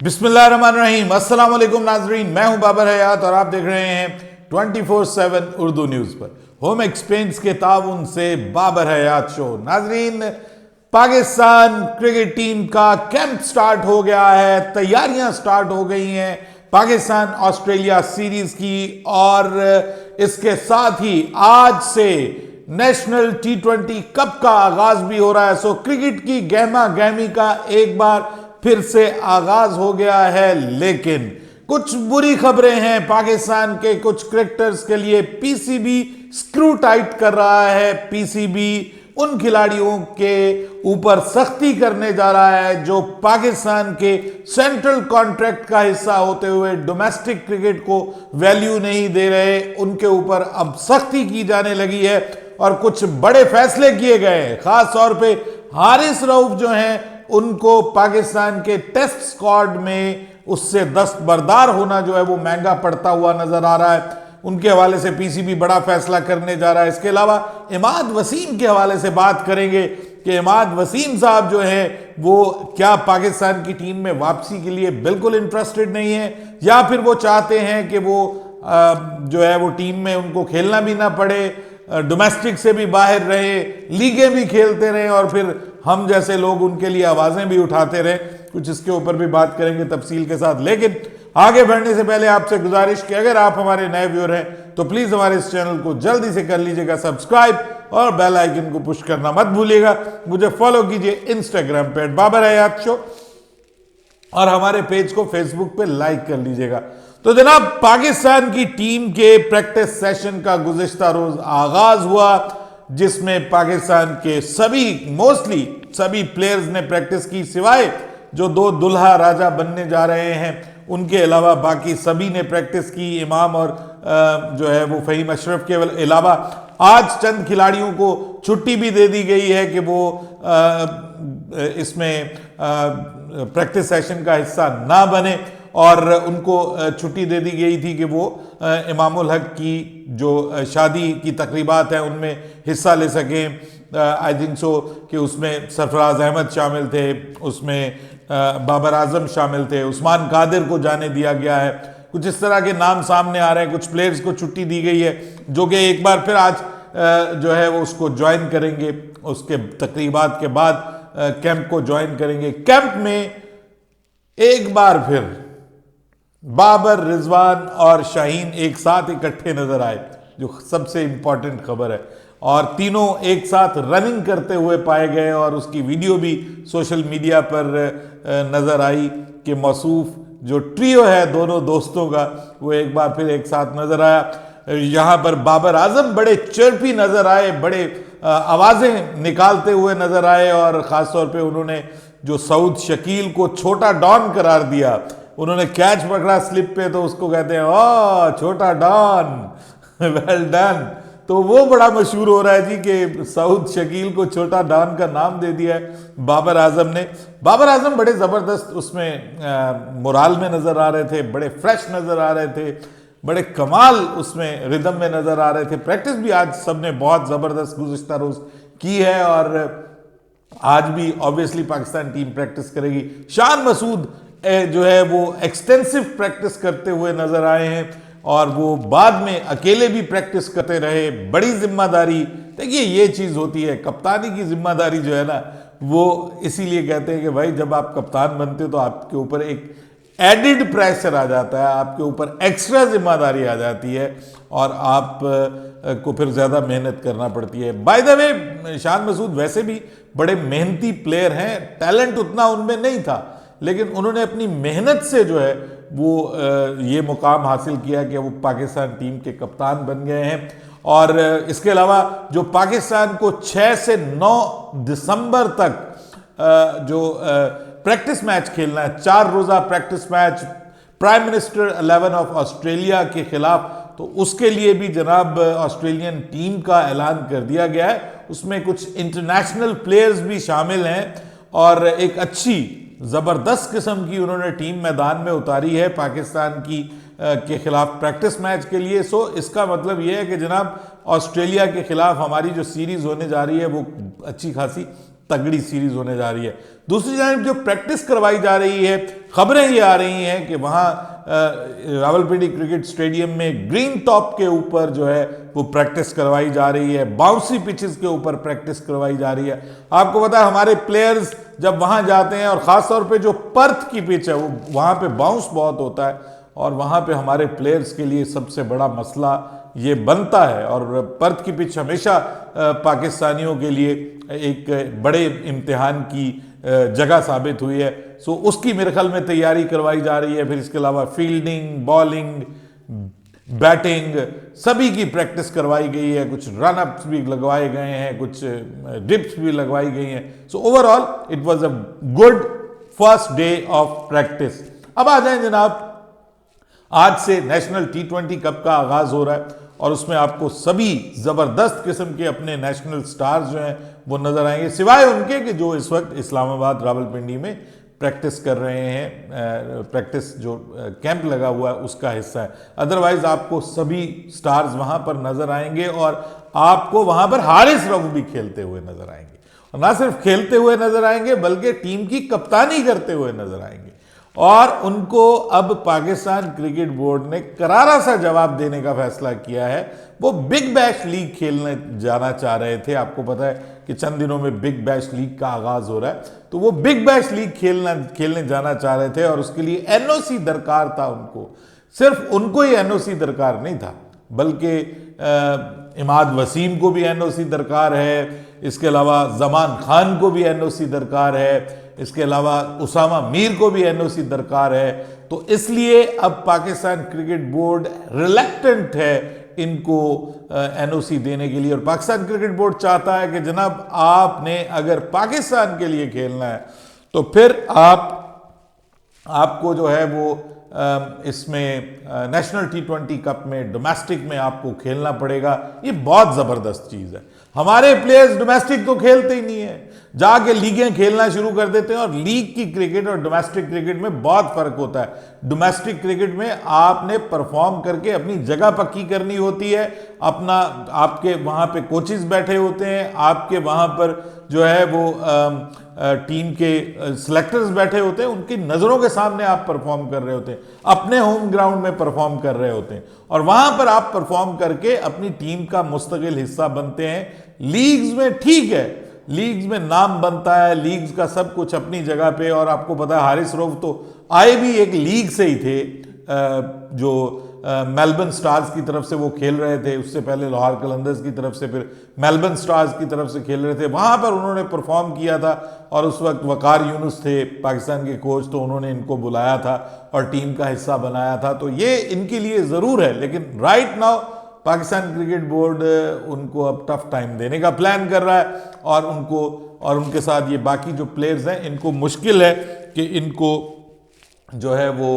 बिस्मिल्लाहिर्रहमानिर्रहीम। अस्सलाम वालेकुम नाजरीन, मैं हूं बाबर हयात और आप देख रहे हैं 24/7 उर्दू न्यूज पर होम एक्सचेंज के ताउन से बाबर हयात शो। नाजरीन, पाकिस्तान क्रिकेट टीम का कैंप स्टार्ट हो गया है, तैयारियां स्टार्ट हो गई हैं पाकिस्तान ऑस्ट्रेलिया सीरीज की, और इसके साथ ही आज से नेशनल T20 कप का आगाज भी हो रहा है। सो क्रिकेट की गहमा गहमी का एक बार फिर से आगाज हो गया है, लेकिन कुछ बुरी खबरें हैं पाकिस्तान के कुछ क्रिकेटर्स के लिए। पीसीबी स्क्रू टाइट कर रहा है। पीसीबी उन खिलाड़ियों के ऊपर सख्ती करने जा रहा है जो पाकिस्तान के सेंट्रल कॉन्ट्रैक्ट का हिस्सा होते हुए डोमेस्टिक क्रिकेट को वैल्यू नहीं दे रहे। उनके ऊपर अब सख्ती की जाने लगी है और कुछ बड़े फैसले किए गए हैं। खास तौर पे हारिस रऊफ जो हैं उनको पाकिस्तान के टेस्ट स्क्वाड में उससे दस्तबरदार होना जो है वो महंगा पड़ता हुआ नजर आ रहा है। उनके हवाले से पीसीबी बड़ा फैसला करने जा रहा है। इसके अलावा इमाद वसीम के हवाले से बात करेंगे कि इमाद वसीम साहब जो है वो क्या पाकिस्तान की टीम में वापसी के लिए बिल्कुल इंटरेस्टेड नहीं है, या फिर वो चाहते हैं कि वो जो है वो टीम में उनको खेलना भी ना पड़े, डोमेस्टिक से भी बाहर रहे, लीगें भी खेलते रहे और फिर हम जैसे लोग उनके लिए आवाजें भी उठाते रहे। कुछ इसके ऊपर भी बात करेंगे तफसील के साथ। लेकिन आगे बढ़ने से पहले आपसे गुजारिश कि अगर आप हमारे नए व्यूअर हैं तो प्लीज हमारे इस चैनल को जल्दी से कर लीजिएगा सब्सक्राइब और बेल आइकन को पुश करना मत भूलिएगा। मुझे फॉलो कीजिए इंस्टाग्राम पे बाबर हयात शो और हमारे पेज को फेसबुक पे लाइक कर लीजिएगा। तो जनाब, पाकिस्तान की टीम के प्रैक्टिस सेशन का गुज़िश्ता रोज आगाज हुआ, जिसमें पाकिस्तान के मोस्टली सभी प्लेयर्स ने प्रैक्टिस की, सिवाय जो दो दुल्हा राजा बनने जा रहे हैं उनके अलावा बाकी सभी ने प्रैक्टिस की। इमाम और जो है वो फ़हीम अशरफ के अलावा आज चंद खिलाड़ियों को छुट्टी भी दे दी गई है कि वो इसमें प्रैक्टिस सेशन का हिस्सा ना बने, और उनको छुट्टी दे दी गई थी कि वो इमामुल हक की जो शादी की तकरीबात हैं उनमें हिस्सा ले सकें। आई थिंक सो कि उसमें सरफराज अहमद शामिल थे, उसमें बाबर आजम शामिल थे, उस्मान कादिर को जाने दिया गया है। कुछ इस तरह के नाम सामने आ रहे हैं। कुछ प्लेयर्स को छुट्टी दी गई है जो कि एक बार फिर आज जो है वो उसको ज्वाइन करेंगे, उसके तकरीबात के बाद कैंप को ज्वाइन करेंगे। कैंप में एक बार फिर बाबर, रिजवान और शाहीन एक साथ इकट्ठे नजर आए, जो सबसे इंपॉर्टेंट खबर है, और तीनों एक साथ रनिंग करते हुए पाए गए और उसकी वीडियो भी सोशल मीडिया पर नजर आई कि मौसूफ जो ट्रियो है दोनों दोस्तों का वो एक बार फिर एक साथ नजर आया। यहाँ पर बाबर आजम बड़े चर्पी नजर आए, बड़े आवाजें निकालते हुए नजर आए, और ख़ासतौर पे उन्होंने जो सऊद शकील को छोटा डॉन करार दिया, उन्होंने कैच पकड़ा स्लिप पे तो उसको कहते हैं ओ छोटा डॉन, वेल डन। तो वो बड़ा मशहूर हो रहा है जी कि सऊद शकील को छोटा डॉन का नाम दे दिया है बाबर आजम ने। बाबर आजम बड़े ज़बरदस्त उसमें मोराल में नज़र आ रहे थे, बड़े फ्रेश नज़र आ रहे थे, बड़े कमाल उसमें रिदम में नज़र आ रहे थे। प्रैक्टिस भी आज सबने बहुत ज़बरदस्त गुज़िश्ता रोज़ की है और आज भी ऑब्वियसली पाकिस्तान टीम प्रैक्टिस करेगी। शान मसूद जो है वो एक्सटेंसिव प्रैक्टिस करते हुए नजर आए हैं और वो बाद में अकेले भी प्रैक्टिस करते रहे। बड़ी जिम्मेदारी, देखिए ये चीज होती है, कप्तानी की जिम्मेदारी जो है ना, वो इसीलिए कहते हैं कि भाई जब आप कप्तान बनते हो तो आपके ऊपर एक एडिड प्रेशर आ जाता है, आपके ऊपर एक्स्ट्रा जिम्मेदारी आ जाती है और आप को फिर ज्यादा मेहनत करना पड़ती है। By the way, Shan Masood वैसे भी बड़े मेहनती प्लेयर हैं, टैलेंट उतना उनमें नहीं था, लेकिन उन्होंने अपनी मेहनत से जो है वो ये मुकाम हासिल किया कि वो पाकिस्तान टीम के कप्तान बन गए हैं। और इसके अलावा जो पाकिस्तान को 6 से 9 दिसंबर तक जो प्रैक्टिस मैच खेलना है, 4 रोज़ा practice match prime minister 11 of Australia के खिलाफ, तो उसके लिए भी जनाब ऑस्ट्रेलियन टीम का ऐलान कर दिया गया है। उसमें कुछ इंटरनेशनल प्लेयर्स भी शामिल हैं और एक अच्छी जबरदस्त किस्म की उन्होंने टीम मैदान में उतारी है पाकिस्तान की के खिलाफ प्रैक्टिस मैच के लिए। सो इसका मतलब यह है कि जनाब ऑस्ट्रेलिया के खिलाफ हमारी जो सीरीज होने जा रही है वो अच्छी खासी तगड़ी सीरीज होने जा रही है। दूसरी जानिब जो प्रैक्टिस करवाई जा रही है, खबरें ये आ रही हैं कि वहाँ रावलपिंडी क्रिकेट स्टेडियम में ग्रीन टॉप के ऊपर जो है वो प्रैक्टिस करवाई जा रही है, बाउंसी पिचेस के ऊपर प्रैक्टिस करवाई जा रही है। आपको पता है हमारे प्लेयर्स जब वहाँ जाते हैं, और ख़ास तौर पे जो पर्थ की पिच है वो वहाँ पे बाउंस बहुत होता है, और वहाँ पे हमारे प्लेयर्स के लिए सबसे बड़ा मसला ये बनता है। और पर्थ की पिच हमेशा पाकिस्तानियों के लिए एक बड़े इम्तिहान की जगह साबित हुई है। सो उसकी मेरे ख्याल में तैयारी करवाई जा रही है। फिर इसके अलावा फील्डिंग, बॉलिंग, बैटिंग सभी की प्रैक्टिस करवाई गई है, कुछ रन अप्स भी लगवाए गए हैं, कुछ डिप्स भी लगवाई गई हैं। So overall it was a good first day of practice. अब आ जाएं जनाब, आज से नेशनल T20 कप का आगाज हो रहा है, और उसमें आपको सभी जबरदस्त किस्म के अपने नेशनल स्टार्स जो हैं वो नजर आएंगे, सिवाय उनके कि जो इस वक्त इस्लामाबाद रावलपिंडी में प्रैक्टिस कर रहे हैं। प्रैक्टिस जो कैंप लगा हुआ है उसका हिस्सा है। अदरवाइज आपको सभी स्टार्स वहां पर नजर आएंगे, और आपको वहां पर हारिस रऊफ भी खेलते हुए नजर आएंगे, और ना सिर्फ खेलते हुए नजर आएंगे बल्कि टीम की कप्तानी करते हुए नजर आएंगे। और उनको अब पाकिस्तान क्रिकेट बोर्ड ने करारा सा जवाब देने का फैसला किया है। वो बिग बैश लीग खेलने जाना चाह रहे थे। आपको पता है कि चंद दिनों में बिग बैश लीग का आगाज हो रहा है, तो वो बिग बैश लीग खेलने जाना चाह रहे थे, और उसके लिए एनओसी दरकार था उनको। सिर्फ उनको ही एनओसी दरकार नहीं था, बल्कि इमाद वसीम को भी एनओसी दरकार है, इसके अलावा जमान खान को भी एनओसी दरकार है, इसके अलावा उसामा मीर को भी एनओसी दरकार है। तो इसलिए अब पाकिस्तान क्रिकेट बोर्ड रिलैक्टेंट है इनको एनओसी देने के लिए, और पाकिस्तान क्रिकेट बोर्ड चाहता है कि जनाब आपने अगर पाकिस्तान के लिए खेलना है तो फिर आपको जो है वो इसमें नेशनल T20 कप में डोमेस्टिक में आपको खेलना पड़ेगा। ये बहुत जबरदस्त चीज है। हमारे प्लेयर्स डोमेस्टिक तो खेलते ही नहीं है, जाके लीगें खेलना शुरू कर देते हैं, और लीग की क्रिकेट और डोमेस्टिक क्रिकेट में बहुत फर्क होता है। डोमेस्टिक क्रिकेट में आपने परफॉर्म करके अपनी जगह पक्की करनी होती है, अपना आपके वहां पे कोचेस बैठे होते हैं, आपके वहां पर जो है वो टीम के सिलेक्टर्स बैठे होते हैं, उनकी नजरों के सामने आप परफॉर्म कर रहे होते हैं, अपने होम ग्राउंड में परफॉर्म कर रहे होते हैं, और वहां पर आप परफॉर्म करके अपनी टीम का मुस्तकिल हिस्सा बनते हैं। लीग्स में ठीक है, लीग्स में नाम बनता है, लीग्स का सब कुछ अपनी जगह पे। और आपको पता है हारिस रऊफ तो आए भी एक लीग से ही थे, जो मेलबर्न स्टार्स की तरफ से वो खेल रहे थे, उससे पहले लाहौर कलंदर्स की तरफ से, फिर मेलबर्न स्टार्स की तरफ से खेल रहे थे। वहां पर उन्होंने परफॉर्म किया था, और उस वक्त वकार यूनुस थे पाकिस्तान के कोच, तो उन्होंने इनको बुलाया था और टीम का हिस्सा बनाया था। तो ये इनके लिए ज़रूर है, लेकिन right now Pakistan cricket board उनको अब टफ टाइम देने का प्लान कर रहा है, और उनको और उनके साथ ये बाकी जो प्लेयर्स हैं इनको मुश्किल है कि इनको जो है वो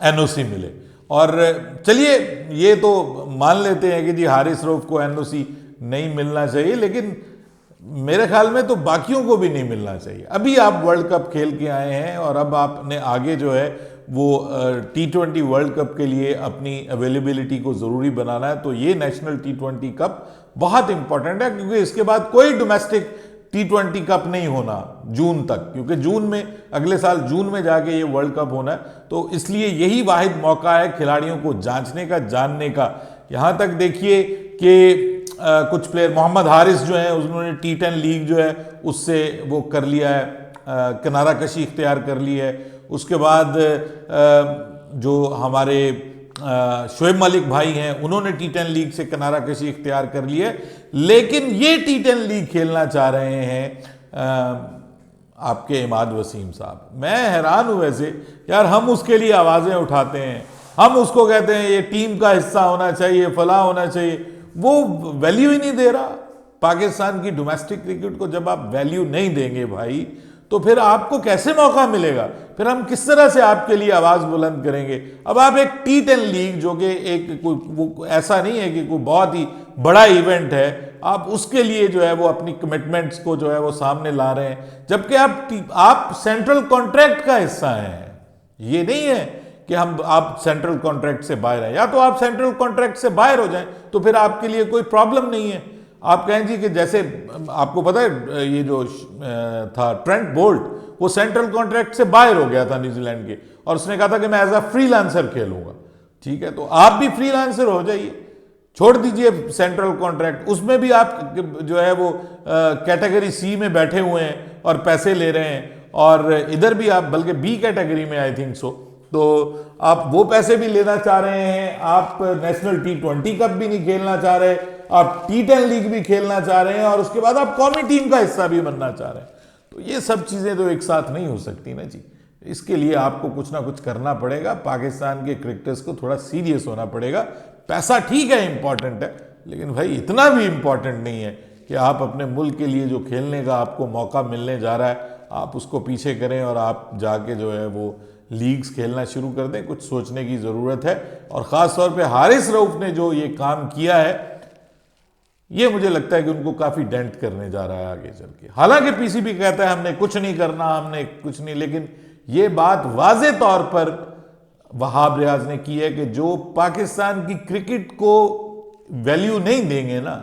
एनओसी मिले। और चलिए ये तो मान लेते हैं कि जी हारिस रऊफ को एनओसी नहीं मिलना चाहिए, लेकिन मेरे ख्याल में तो बाकियों को भी नहीं मिलना चाहिए। अभी आप वर्ल्ड कप खेल के आए हैं, और अब आपने आगे जो है वो T20 वर्ल्ड कप के लिए अपनी अवेलेबिलिटी को ज़रूरी बनाना है। तो ये नेशनल T20 कप बहुत इंपॉर्टेंट है, क्योंकि इसके बाद कोई डोमेस्टिक T20 कप नहीं होना जून तक, क्योंकि जून में अगले साल जून में जाके ये वर्ल्ड कप होना है। तो इसलिए यही वाहिद मौका है खिलाड़ियों को जांचने का, जानने का। यहाँ तक देखिए कि कुछ प्लेयर, मोहम्मद हारिस जो है उन्होंने T10 लीग जो है उससे वो कर लिया है, किनारा कशी इख्तियार कर ली है। उसके बाद जो हमारे शोएब मलिक भाई हैं उन्होंने T10 लीग से किनारा कशी इख्तियार कर ली है, लेकिन ये T10 लीग खेलना चाह रहे हैं आपके इमाद वसीम साहब। मैं हैरान हूं वैसे यार, हम उसके लिए आवाजें उठाते हैं, हम उसको कहते हैं ये टीम का हिस्सा होना चाहिए, फला होना चाहिए, वो वैल्यू ही नहीं दे रहा। पाकिस्तान की डोमेस्टिक क्रिकेट को जब आप वैल्यू नहीं देंगे भाई, तो फिर आपको कैसे मौका मिलेगा? फिर हम किस तरह से आपके लिए आवाज बुलंद करेंगे? अब आप एक T10 लीग जो कि एक वो ऐसा नहीं है कि कोई बहुत ही बड़ा इवेंट है, आप उसके लिए जो है वो अपनी कमिटमेंट्स को जो है वो सामने ला रहे हैं, जबकि आप सेंट्रल कॉन्ट्रैक्ट का हिस्सा हैं। ये नहीं है कि आप सेंट्रल कॉन्ट्रैक्ट से बाहर हैं, या तो आप सेंट्रल कॉन्ट्रैक्ट से बाहर हो जाएं तो फिर आपके लिए कोई प्रॉब्लम नहीं है। आप कहें जी कि जैसे आपको पता है ये जो था ट्रेंट बोल्ट, वो सेंट्रल कॉन्ट्रैक्ट से बाहर हो गया था न्यूजीलैंड के, और उसने कहा था कि मैं एज अ फ्रीलांसर खेलूंगा। ठीक है, तो आप भी फ्रीलांसर हो जाइए, छोड़ दीजिए सेंट्रल कॉन्ट्रैक्ट, उसमें भी आप जो है वो कैटेगरी सी में बैठे हुए हैं और पैसे ले रहे हैं, और इधर भी आप बल्कि बी कैटेगरी में आई थिंक सो, तो आप वो पैसे भी लेना चाह रहे हैं, आप नेशनल T20 कप भी नहीं खेलना चाह रहे, आप T10 लीग भी खेलना चाह रहे हैं, और उसके बाद आप कौमी टीम का हिस्सा भी बनना चाह रहे हैं। तो ये सब चीजें तो एक साथ नहीं हो सकती ना जी। इसके लिए आपको कुछ ना कुछ करना पड़ेगा, पाकिस्तान के क्रिकेटर्स को थोड़ा सीरियस होना पड़ेगा। पैसा ठीक है इंपॉर्टेंट है, लेकिन भाई इतना भी इंपॉर्टेंट नहीं है कि आप अपने मुल्क के लिए जो खेलने का आपको मौका मिलने जा रहा है आप उसको पीछे करें और आप जाके जो है वो लीग्स खेलना शुरू कर दें। कुछ सोचने की ज़रूरत है, और ख़ास तौर पे हारिस रऊफ ने जो ये काम किया है ये मुझे लगता है कि उनको काफ़ी डेंट करने जा रहा है आगे चल के। हालांकि पीसीबी कहता है हमने कुछ नहीं करना, हमने कुछ नहीं, लेकिन ये बात वाजे तौर पर वहाब रियाज ने की है कि जो पाकिस्तान की क्रिकेट को वैल्यू नहीं देंगे ना,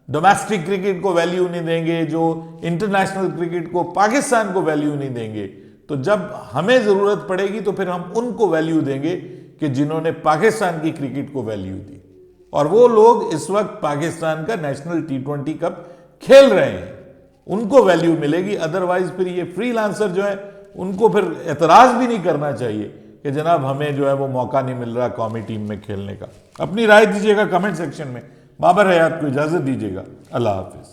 डोमेस्टिक क्रिकेट को वैल्यू नहीं देंगे, जो इंटरनेशनल क्रिकेट को, पाकिस्तान को वैल्यू नहीं देंगे, तो जब हमें जरूरत पड़ेगी तो फिर हम उनको वैल्यू देंगे कि जिन्होंने पाकिस्तान की क्रिकेट को वैल्यू दी। और वो लोग इस वक्त पाकिस्तान का नेशनल T20 कप खेल रहे हैं, उनको वैल्यू मिलेगी। अदरवाइज फिर ये फ्रीलांसर जो है उनको फिर एतराज भी नहीं करना चाहिए कि जनाब हमें जो है वो मौका नहीं मिल रहा कौमी टीम में खेलने का। अपनी राय दीजिएगा कमेंट सेक्शन में। बाबर हयात को इजाजत दीजिएगा। अल्लाह हाफिज।